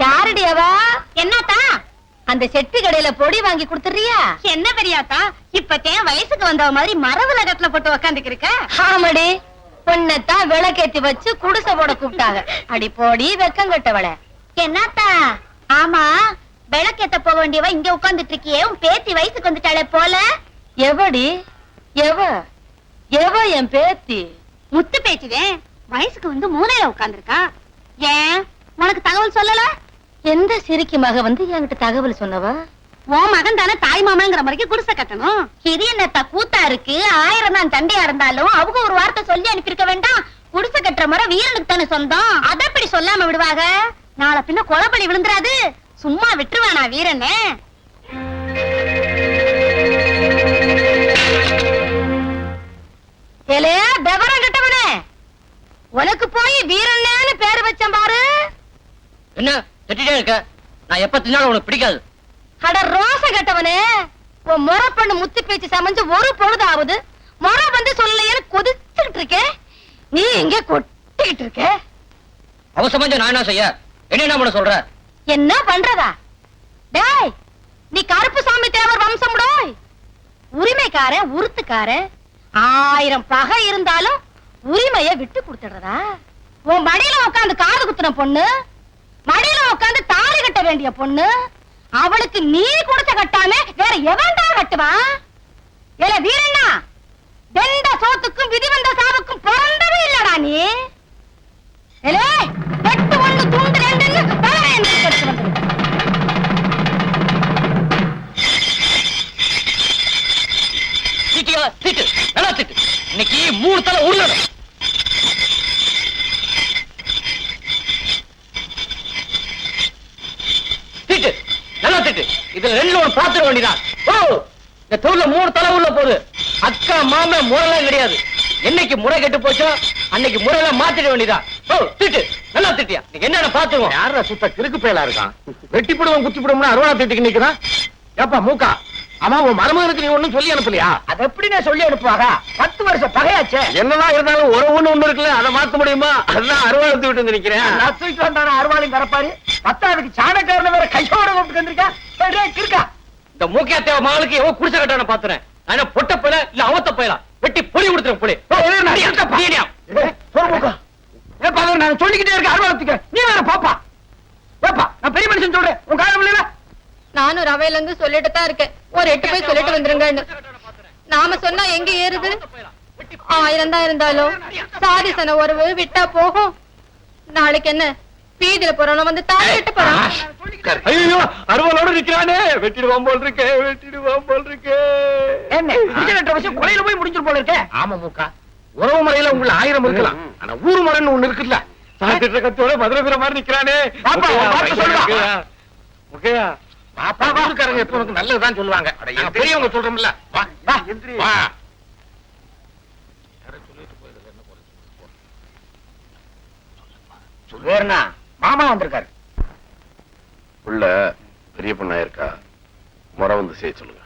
யாருடி அவ? என்னத்தா? அந்த செட்டி கடையில பொடி வாங்கி கொடுத்துறியா? என்ன பெரியாத்தா, இப்பத்தேன் வயசுக்கு வந்தவ மாதிரி மரபுல கட்டுல போட்டு உக்காந்துக்கிருக்க. ஆமாடி, பொண்ணத்தான் விளக்கேத்தி வச்சு குடிசை போட கூப்பிட்டாங்க. அடி போடி வெக்கம் கட்டவள. என்னத்தா? ஆமா, விளக்கேத்த போக வேண்டியவ இங்க உட்கார்ந்துட்டு இருக்கியே, உன் பேத்தி வயசுக்கு வந்துட்டாளே போல. எவடி? எவ என் பேத்தி? முத்து பேச்சுதேன், வயசுக்கு வந்து மூலையில உட்கார்ந்துருக்கா. ஏன் உனக்கு தகவல் சொல்லல? எந்த சிரிக்கு மக வந்து என்கிட்ட தகவல் சொன்னவா? உன் மகன் தானே தாய் மாமங்கிற மாதிரி குடிசை கட்டணும். இது என்னத்தா கூத்தா இருக்கு? 1000 தான் தண்டையா இருந்தாலும் அவங்க ஒரு வார்த்தை சொல்லி அனுப்பியிருக்க வேண்டாம்? குடிசை கட்டுற முறை வீரனுக்கு தானே சொந்தம், அதை எப்படி சொல்லாம விடுவாங்க? நாளை பின்ன கொலபடி விழுந்துராது, சும்மா விட்டுருவானா வீரனே? ஏலே விவரம் கட்டவனே, உனக்கு போய் வீரன்னு பேரு வச்சேன் பாரு. என்ன திட்டிட்டே இருக்க? நான் எப்ப தின்னாலும் உனக்கு பிடிக்காது. அட ரோச கட்டவனே, உன் முறை பண்ணு முத்து பேச்சு சமைஞ்சு ஒரு பொழுது ஆகுது, முறை வந்து சொல்லலையேன்னு கொதிச்சுக்கிட்டு இருக்கே, நீ எங்க கொட்டிக்கிட்டு இருக்க? அவ சமைஞ்ச நான் என்ன செய்ய? என்ன பண்ண சொல்ற? என்ன பண்றதா? டேய், நீ கருப்பு சாமி தேவர் வம்சம் டோய். உரிமைக்காரன் உருத்துக்காரன் 1000 பகை இருந்தாலும் உரிமையை விட்டு கொடுத்துடுறதா? உன் மடியில உட்காந்து காது குத்துன பொண்ணு, மடியில உட்காந்து தாலி கட்ட வேண்டிய பொண்ணு, அவளுக்கு நீ கொடுத்த கட்டாம வேற எவன்டா கட்டுவான்? ஏல வீரண்ணா, வெந்த சோத்துக்கும் விதி வந்த சாவுக்கும் பிறந்தவே இல்லடா நீ. ஏலே வெட்டு ஒண்ணு துண்டு ரெண்டுன்னு பலரை என்று கட்டு வந்து திட்டு நல்லா திட்டு. இன்னைக்கு 3 தலை உருளணும். திட்டு நல்லா திட்டு. இதுல 2 ஒன்று பாத்துட வேண்டியதான். ஓ, இந்த தொழில 3 தலை உள்ள போகுது. அக்கா மாம முறைலாம் கிடையாது. என்னைக்கு முறை கெட்டு போச்சோ அன்னைக்கு முறையெல்லாம் மாத்திட வேண்டியதான். ஓ, திட்டு நல்லா திட்டியா? நீங்க என்ன பாத்துருவோம். யார சுத்த கிறுக்கு பயலா இருக்கான்? வெட்டி போடுவோம் குத்தி போடுவோம்னு அருவா திட்டுக்கு நிக்கிறான். ஏப்பா மூக்கா, ஆமா உன் மருமகனுக்கு நீ ஒண்ணும் சொல்லி அனுப்பலையா? அது எப்படி நான் சொல்லி அனுப்புவாங்க? 10 வருஷம் பகையாச்சே. என்னதான் இருந்தாலும் உறவுன்னு ஒண்ணு இருக்குல்ல, அதை மாத்த முடியுமா? அதான் அருவா எடுத்து விட்டு நிக்கிறேன். நான் தூக்கிட்டு வந்தான அருவாளையும் கரப்பாரு, 10ஆவதுக்கு சாணக்காரன வேற கையோட கூப்பிட்டு வந்திருக்கா. இருக்கா இந்த மூக்கியா தேவ மகளுக்கு எவ்வளவு குடிசை கட்டான பாத்துறேன். நான் பொட்ட போயில இல்ல அவத்த போயிலாம் வெட்டி பொடி கொடுத்துறேன். பொடி நான் சொல்லிக்கிட்டே இருக்க அருவாளத்துக்கு நீ வேற பாப்பா. பாப்பா நான் பெரிய மனுஷன் சொல்றேன், உன் காலம் இல்ல. நானும் ரவையில இருந்து சொல்லிட்டு தான் இருக்கேன், ஒரு 8 போய் சொல்லிட்டு வந்துருங்கன்னு. நாம சொன்னா எங்க ஏறுது? 1000 தான் இருந்தாலும் சாதி சன உறவு விட்டா போகும். நாளைக்கு என்ன வீதியில போறோம் வந்து தாலி கட்ட போறான். ஐயோ அருவாளோட நிக்கிறானே, வெட்டிடுவான் போல் இருக்கே, வெட்டிடுவான் போல் இருக்கே. என்ன விஷயம் கொலையில போய் முடிஞ்சிரு போல இருக்கே. ஆமா மூக்கா, உறவு முறையில உங்களை 1000 இருக்கலாம், ஆனா ஊர் முறைன்னு ஒண்ணு இருக்குல்ல. சாத்திட்ட கத்தோட மதுரை வீர மாதிரி நிக்கிறானே. முக்கையா பாப்பா ஊருக்காரங்க எப்ப உனக்கு நல்லதுதான் சொல்லுவாங்க. பெரியவங்க சொல்றோம்ல. வா வா வா. சொல்லுவேர்னா மாமா வந்திருக்காரு. உள்ள பெரிய பொண்ணா இருக்கா, முறை வந்து செய்ய சொல்லுங்க.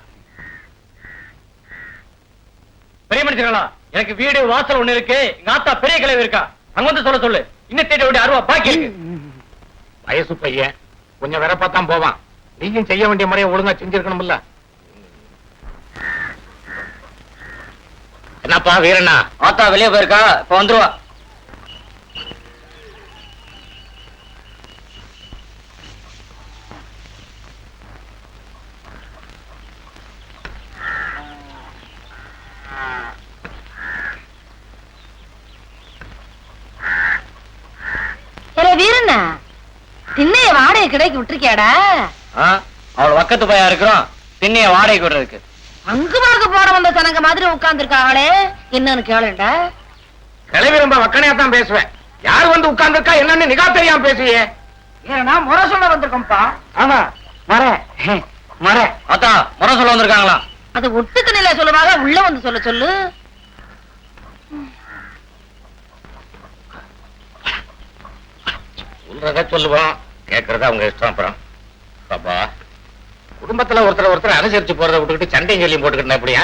பெரிய மனுஷங்களா, எனக்கு வீடு வாசல் ஒண்ணு இருக்கு, எங்க ஆத்தா பெரிய கிளவி இருக்கா, அங்க வந்து சொல்ல சொல்லு. இன்னும் தேட வேண்டிய அருவா பாக்கி இருக்கு. வயசு பையன் கொஞ்சம் வெறப்பாத்தான் போவான். நீயும் செய்ய வேண்டிய முறையை ஒழுங்கா செஞ்சிருக்கணும்ல. என்னப்பா வீரண்ணா, ஆத்தா வெளியே போயிருக்கா, இப்ப வந்துருவா. வீரண்ணா, திண்ணைய வாடகை கிடைக்கு விட்டுருக்கியாடா? அவள பக்கத்து பையா இருக்கிறோம், திண்ணைய வாடகை விடுறதுக்கு. அங்கு பார்க்க போற வந்த சனங்க மாதிரி உட்கார்ந்து இருக்காங்களே, என்னன்னு கேளுண்டா. கிளவி ரொம்ப வக்கனையா தான் பேசுவேன். யார் வந்து உட்கார்ந்து இருக்கா என்னன்னு நிகா தெரியாம பேசுவியே. ஏன்னா முறை சொல்ல வந்திருக்கோம்ப்பா. ஆமா மர ஆத்தா முறை சொல்ல வந்திருக்காங்களா? அது ஒட்டுக்கு நிலை சொல்லுவாங்க, உள்ள வந்து சொல்ல சொல்லு. சொல்றத சொல்லுவோம், கேட்கறத அவங்க இஷ்டம். அப்புறம் பாப்பா குடும்பத்துல ஒருத்தர் அனுசரிச்சு போறதை விட்டுக்கிட்டு சண்டையும் சொல்லி போட்டுக்கிட்டேன். எப்படியா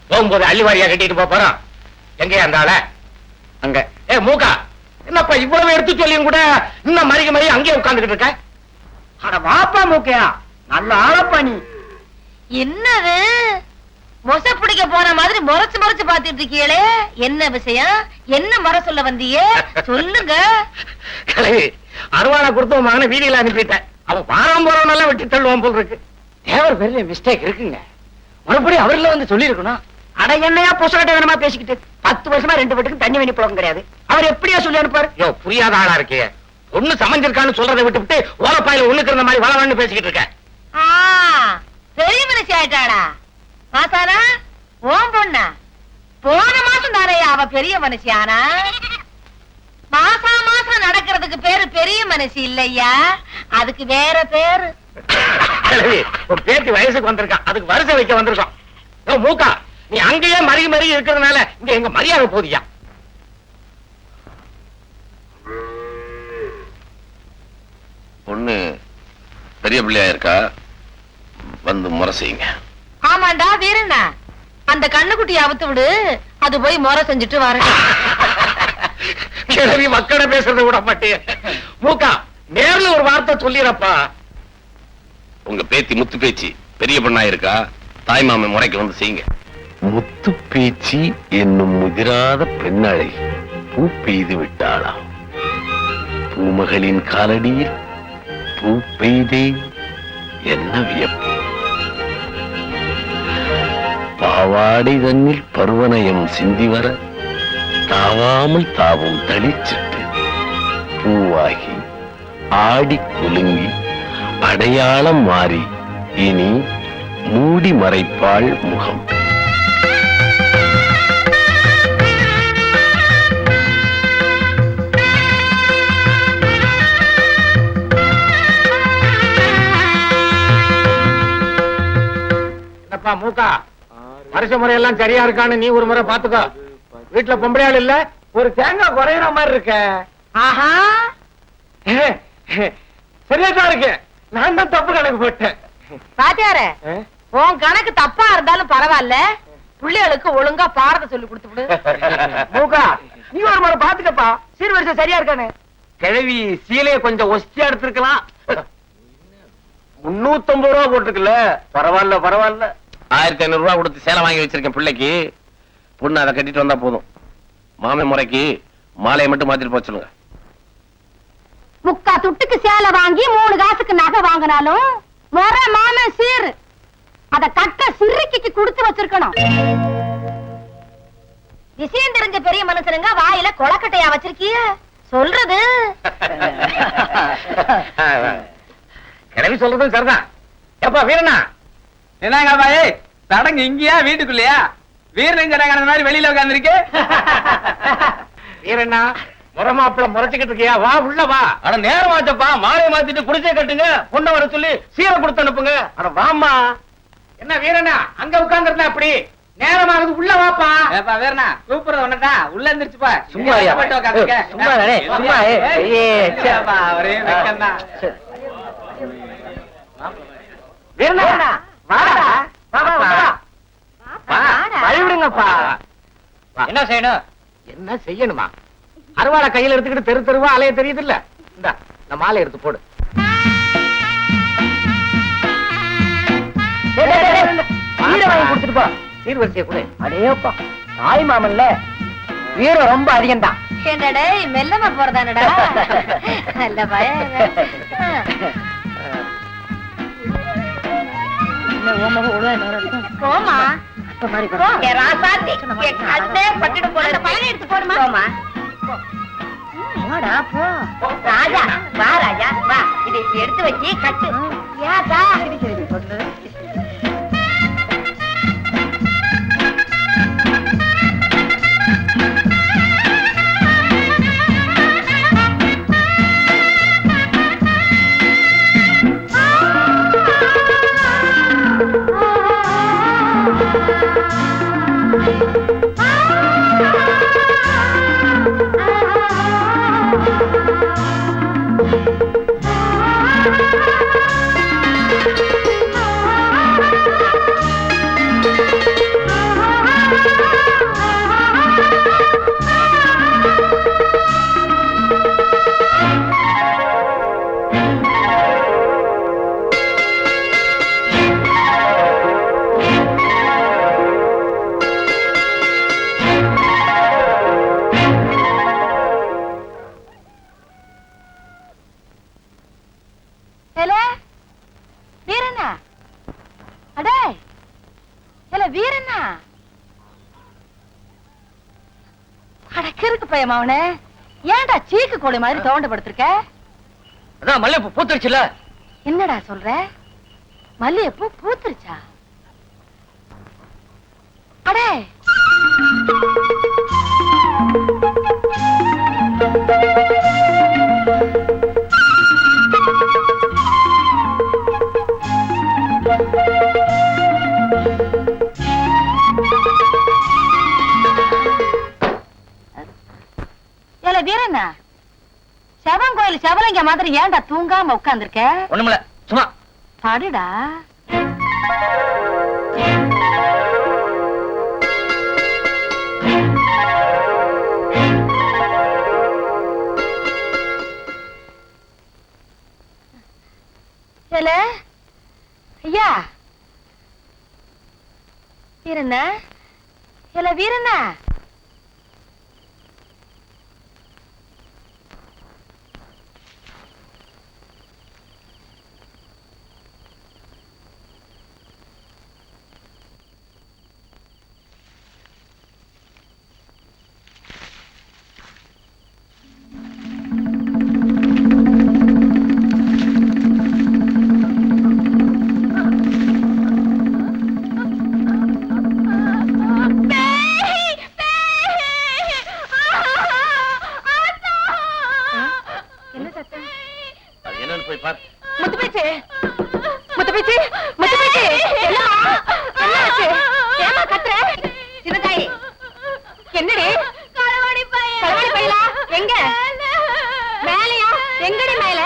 போகும்போது அள்ளிவாரியா கட்டிட்டு போறோம். எங்கேயா அந்த ஆள? அங்க. ஏ மூக்கா, என்னப்பா இவ்வளவு எடுத்து சொல்லியும் கூட இன்னும் மறிக்க அங்கேயே உட்கார்ந்துகிட்டு இருக்க? அட வாப்பா மூக்கையா, நல்ல ஆளப்பா நீ. என்னது மொச பிடிக்க போன மாதிரி முறைச்சு பாத்துட்டு இருக்கீங்களே, என்ன விஷயம்? என்ன முறை சொல்ல வந்தியே சொல்லுங்க. கிழவி, அருவாளை கொடுத்து மகனை வீதியில அனுப்பிட்டேன். அவன் வாரம் போறவனெல்லாம் வெட்டி தள்ளுவான் போல் இருக்கு. தேவர் பெரிய மிஸ்டேக் இருக்குங்க. மறுபடியும் அவர்ல வந்து சொல்லி இருக்கணும். அட என்னையா புசகட்ட வேணுமா பேசிக்கிட்டு, 10 வருஷமா 2 வீட்டுக்கு தண்ணி வேணி போக கிடையாது. அவர் எப்படியா சொல்லி அனுப்பாரு? யோ, புரியாத ஆளா இருக்கே. ஒண்ணு சமைஞ்சிருக்கான்னு சொல்றதை விட்டு ஓலப்பாயில ஒண்ணுக்கு இருந்த மாதிரி வளவன்னு பேசிக்கிட்டு இருக்க. பெரிய மனுஷி ஆயிட்டாடா. மாசானா ஓம் பொண்ணா, போன மாசம் தானே அவ பெரிய மனுஷி ஆனா. மாசம் நடக்கிறதுக்கு பேரு பெரிய மனுஷி இல்லையா, அதுக்கு வேற பேரு. ஒரு பேத்தி வயசுக்கு வந்திருக்கான், அதுக்கு வருஷம் வைக்க வந்திருக்கான். மூக்கா, நீ அங்கேயே மருகி இருக்கிறதுனால இங்க எங்க மரியாதை போதியா? பொண்ணு பெரிய பிள்ளையா இருக்கா, வந்து முறை செய்யுங்க. ஆமாண்டா வீரண்ணா, அந்த கண்ணுக்குட்டியை அவுத்து விடு, அது போய் முறை செஞ்சுட்டு வர. கிழவி மக்களை பேசுறத விட மாட்டே. மூக்கா, நேர்ல ஒரு வார்த்தை சொல்லிடப்பா. உங்க பேத்தி முத்து பேச்சு பெரிய பொண்ணா இருக்கா, தாய்மாமன் முறைக்கு வந்து செய்யுங்க. முத்து பேச்சு என்னும் முதிராத பெண்ணழகி பூ பெய்து விட்டாளா, பூமகளின் காலடியில் பூ பெய்தே, என்ன வியப்பு. பாவாடை தன்னில் பருவனயம் சிந்தி வர தாவாமல் தாவும் தளிச்சிட்டு பூவாகி ஆடி குலுங்கி அடையாளம் மாறி இனி மூடி மறைப்பாள் முகம். என்னப்பா மூக்கா, வருஷ முறையெல்லாம் சரியா இருக்கான்னு நீ ஒரு முறை பாத்துக்கோ. வீட்டுல பொம்பளையாள் இல்ல, ஒரு தேங்காய் குறையிற மாதிரி இருக்க. ஆஹா, சரியாதான் இருக்கு. நான் தான் தப்பு கணக்கு போட்டேன். பாத்தியார, உன் கணக்கு தப்பா இருந்தாலும் பரவாயில்ல, பிள்ளைகளுக்கு ஒழுங்கா பாடத்தை சொல்லி கொடுத்து. மூக்கா, நீ ஒரு முறை பாத்துக்கப்பா, சீர்வரிசை சரியா இருக்கானு. கிழவி சீலைய கொஞ்சம் ஒஸ்தியா எடுத்திருக்கலாம். 350 ரூபா போட்டுருக்குல்ல, பரவாயில்ல பரவாயில்ல. 1500 ரூபாய் கொடுத்து சேலை வாங்கி வச்சிருக்கேன் பிள்ளைக்கு. பொண்ணு அதை கட்டிட்டு வந்தா போதும். மாமை முறைக்கு மாலையை மட்டும் மாத்திட்டு போக சொல்லுங்க. முக்கா துட்டுக்கு சேலை வாங்கி 3 காசுக்கு நகை வாங்கினாலும் முறை மாமே சீர், அத கட்ட சிறுக்கிக்கு கொடுத்து வச்சிருக்கணும். விஷயம் தெரிஞ்ச பெரிய மனுஷனுங்க வாயில கொலக்கட்டையா வச்சிருக்கிய சொல்றது. கிழவி சொல்றதும் சரிதான். எப்பா வீரனா, என்னங்க பாயே, சடங்கு இங்கயா வீட்டுக்குள்ளயா? வீரன் சடங்கான மாதிரி வெளியில உட்கார்ந்துருக்கு. வீரண்ணா, முறை மாப்பிள்ள முறைச்சுக்கிட்டு இருக்கியா? வா உள்ள வா. ஆனா நேரம் ஆச்சப்பா, மாலையை மாத்திட்டு குடிச்சே கட்டுங்க, பொண்ணை வர சொல்லி சீரை கொடுத்து அனுப்புங்க. அட வாமா. என்ன வீரண்ணா, அங்க உட்கார்ந்துருந்தா அப்படி நேரமாகுது, உள்ள வாப்பா. ஏப்பா வீரனா, கூப்பிடுறது ஒன்னதான், உள்ள இருந்துருச்சுப்பா. சும்மா ஐயா. சும்மா தானே, சும்மா. ஒரே வெக்கம்தான். வீரண்ணா, வாடா. வா வா வா. வழிவிடுங்கப்பா. என்ன செய்யணும்? என்ன செய்யணுமா? அருவாளை கையில எடுத்துக்கிட்டு தெரு தெருவா அலைய தெரியுது இல்ல, இந்த நான் மாலை எடுத்து போடு. வாங்கி கொடுத்துட்டு போ. சீர்வரிசைய கூட. அடேப்பா, தாய் மாமன்ல வீரம் ரொம்ப அதிகம் தான். என்னடே மெல்லமா போறதானடா, நல்ல பயம். போமா ராசாத்தி பட்டிடும் போல பழம் எடுத்து போடுமா. போமா போடா போ. ராஜா வா, ராஜா வா, இதை எடுத்து வச்சு கட்டு. ஏதா சொல்லு. பையன் அவனே, ஏன்டா சீக்கு கோழி மாதிரி தோண்ட படுத்திருக்க? அதான் மல்லிகைப்பூ பூத்துருச்சுல. என்னடா சொல்ற? மல்லிகைப்பூ பூத்துருச்சா? அடே, வீரண்ணா, செவன் கோயில் செவலங்க மாதிரி ஏன்டா தூங்காம உட்கார்ந்துருக்க? ஒண்ணுமில்ல, சும்மா படுடா. ஐயா வீரண்ணா, வீரண்ணா, போய் பார். முத்துப்பேச்சு, முத்துப்பேச்சு, முத்துப்பேச்சு, என்னாச்சு? ஏமா கத்துற? சின்னதாயி, என்னடி? களவாணி பையலா? எங்க? மேலையா? எங்கடி மேல?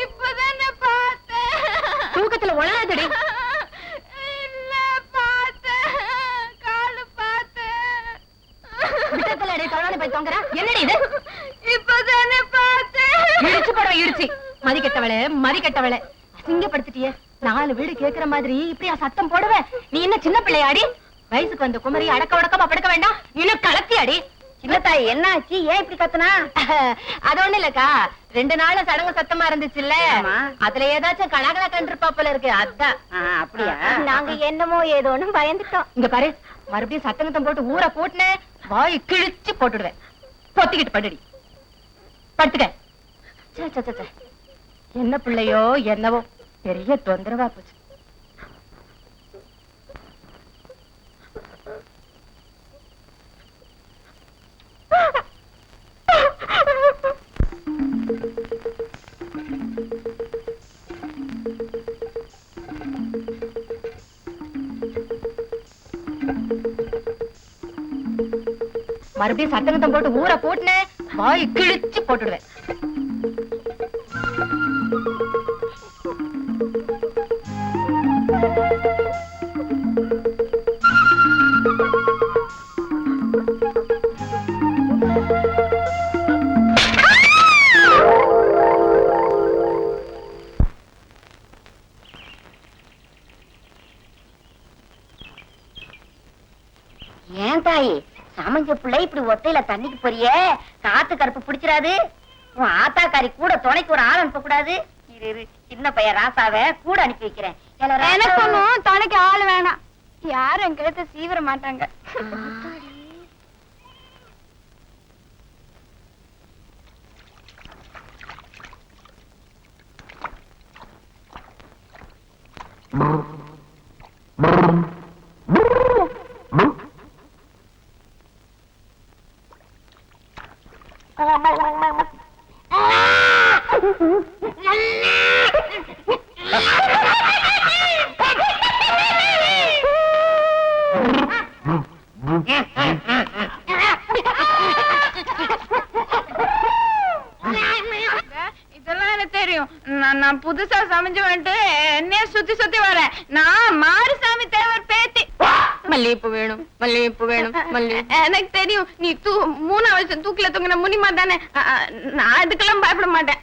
இப்பதானே பார்த்தேன். தூக்கத்துல உளறாதடி. இல்ல பார்த்தேன், காலு பார்த்தேன். விட்டத்துல அடி களவாணி பை தொங்கற. என்னடி இது? இப்பதானே பார்த்தேன். இடிச்சு போடுற இடிச்சு. மதி கெட்டவளே, அசிங்கப்படுத்திட்டியே. 4 வீடு கேக்குற மாதிரி இப்படியா சத்தம் போடுவேன்? நீ என்ன சின்ன பிள்ளையாடி? வயசுக்கு வந்த குமரி அடக்க உடக்கமா படுக்க வேண்டாம். இன்னும் கலத்தியாடி. சின்னத்தாய், என்ன ஆச்சு? ஏன் இப்படி கத்துனா? அது ஒண்ணு இல்லக்கா, 2 நாள் சடங்கு சத்தமா இருந்துச்சுல்ல, அதுல ஏதாச்சும் கலகல கண்டிருப்பா போல இருக்கு. அதான். அப்படியா? நாங்க என்னமோ ஏதோன்னு பயந்துட்டோம். இங்க பாரு, மறுபடியும் சத்தங்கத்தம் போட்டு ஊரை போட்டுன வாய் கிழிச்சு போட்டுடுவேன். பொத்திக்கிட்டு படுடி. படுத்துக்க. என்ன பிள்ளையோ என்னவோ, பெரிய தொந்தரவா போச்சு. மறுபடியும் சத்தங்கத்தம் போட்டு ஊரை போட்டுன வாய் கிழிச்சு போட்டுடுவேன். ஏன் தாயி சமைஞ்ச பிள்ளை இப்படி ஒத்தையில தண்ணிக்கு போறியே? காத்து கருப்பு பிடிச்சிடாது? உன் ஆத்தாக்காரி கூட துணைக்கு ஒரு ஆள் அனுப்ப கூடாது? இரு, சின்ன பையன் ராசாவ கூட அனுப்பி வைக்கிறேன். எனக்கு ஒண்ணும் துணைக்கு ஆள் வேணாம். யாரும் என் கிட்ட சீவிர மாட்டாங்க. இதெல்லாம் எனக்கு தெரியும். நான் புதுசா சமைஞ்சு வந்துட்டு என்னைய சுத்தி சுத்தி வரேன். நான் மாரிசாமி தேவர் பேத்தி. மல்லிகைப்பூ வேணும், மல்லிகைப்பூ வேணும், மல்லிகை. எனக்கு தெரியும், நீ 3 வருஷம் தூக்கில தூங்கின முனிமா தானே. நான் இதுக்கெல்லாம் பயப்பட மாட்டேன்.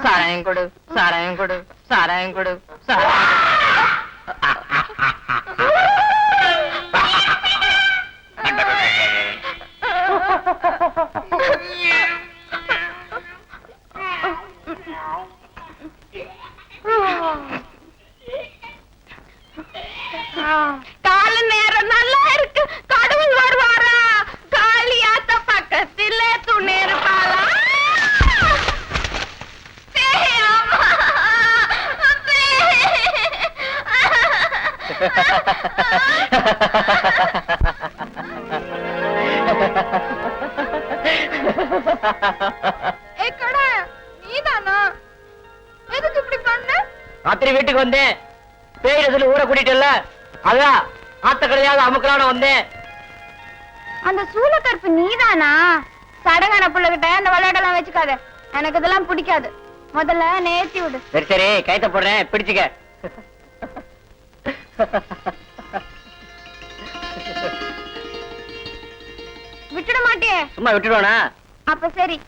சாராயம் கொடு, சாராயம் கொடு, சாராயம் கொடு, கால நேரம் நல்ல நீதானா எதுக்கு இப்படி பண்ண? ராத்திரி வீட்டுக்கு வந்தேன், பேயில சொல்லி ஊரை கூட்டிட்டல, அதான் ஆத்த கடையாவது அமுக்கலான வந்தேன். அந்த சூளக்கருப்பு நீதானா? சடங்கான புள்ளகிட்ட அந்த விளையாடெல்லாம் வச்சுக்காத, எனக்கு இதெல்லாம் பிடிக்காது. முதல்ல நேர்த்தி விடு. சரி சரி, கைத்த போடுறேன், பிடிச்சுக்க. விட்டுட மாட்டியே? சும்மா விட்டுடுவானா? அப்ப சரி,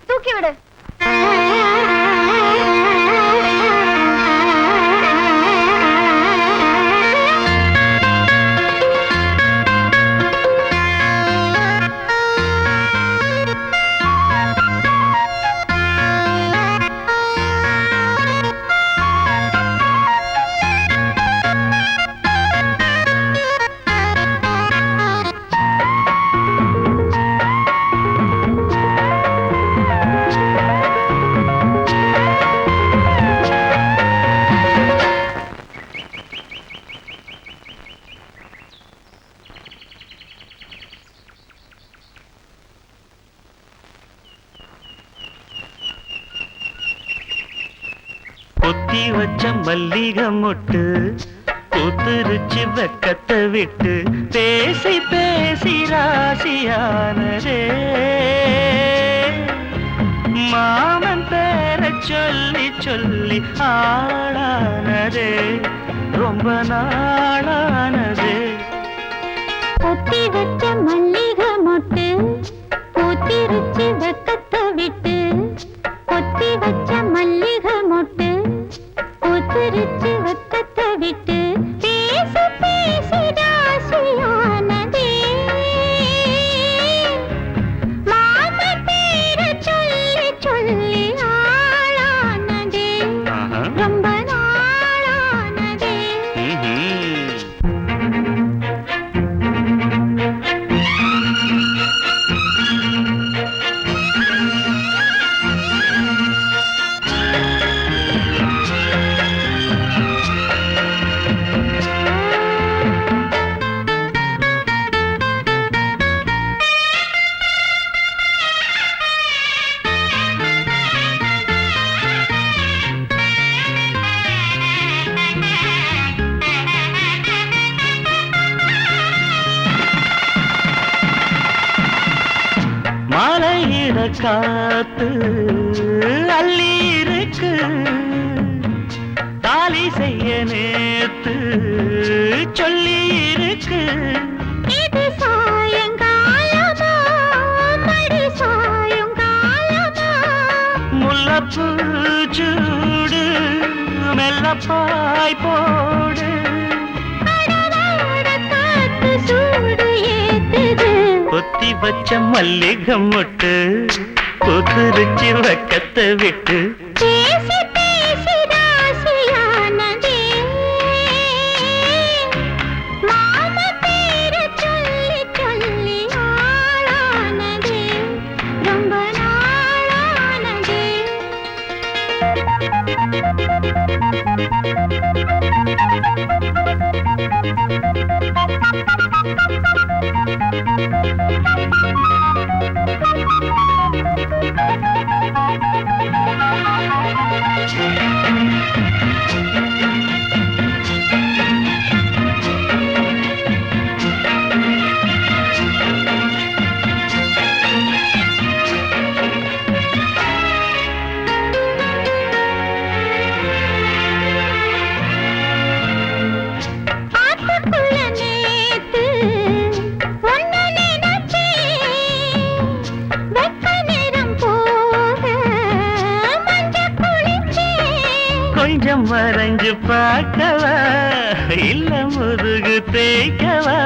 தூக்கி விடு. பொத்தி வச்ச மல்லிகை மொட்டு பூத்துருச்சு வெக்கத்தை விட்டு பேசி பேசி ராசியானதே மாமன் பேர சொல்லி சொல்லி ஆளானதே ரொம்ப நாளானதே. பொத்தி வச்ச மல்லிகை மொட்டு பூத்திருச்சு வெக்கத்தை விட்டு, பொத்தி வச்ச மல்லிகை மொட்டு பூத்திருச்சு வெக்கத்தை விட்டு பேசி பேசி ராசியானதே மாம பேர சொல்லி சொல்லி ஆளானதே ரொம்ப நாளானதே. மாலையிட காத்து அள்ளி இருக்கு, தாலி செய்ய நேத்து சொல்லி இருக்கு. இது சாயங்காலமா மடி சாயங்காலமா, முல்லப்பூ சூடு மெல்லப்பாய் போடு, அடடட காத்து சூடு ஏத்துது. பொத்தி வச்ச மல்லிகை மொட்டு பூத்துருச்சு வெக்கத்தை விட்டு பேசி பேசி ராசியானதே மாம பேர சொல்லி சொல்லி ஆளானதே ரொம்ப நாளானதே. ஆத்துக்குள்ள நேத்து ஒன்னு நினைச்சேன், வெக்க நிறம் போக மஞ்சள் குளிச்சேன். கொஞ்சம் வரைஞ்சு பார்க்கவா இல்ல முருகு தேய்க்கவா,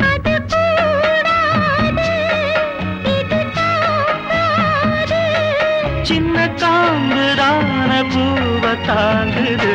அது கூடாது, இது தாங்காது. சின்ன காம்புதான பூவ தாங்குது,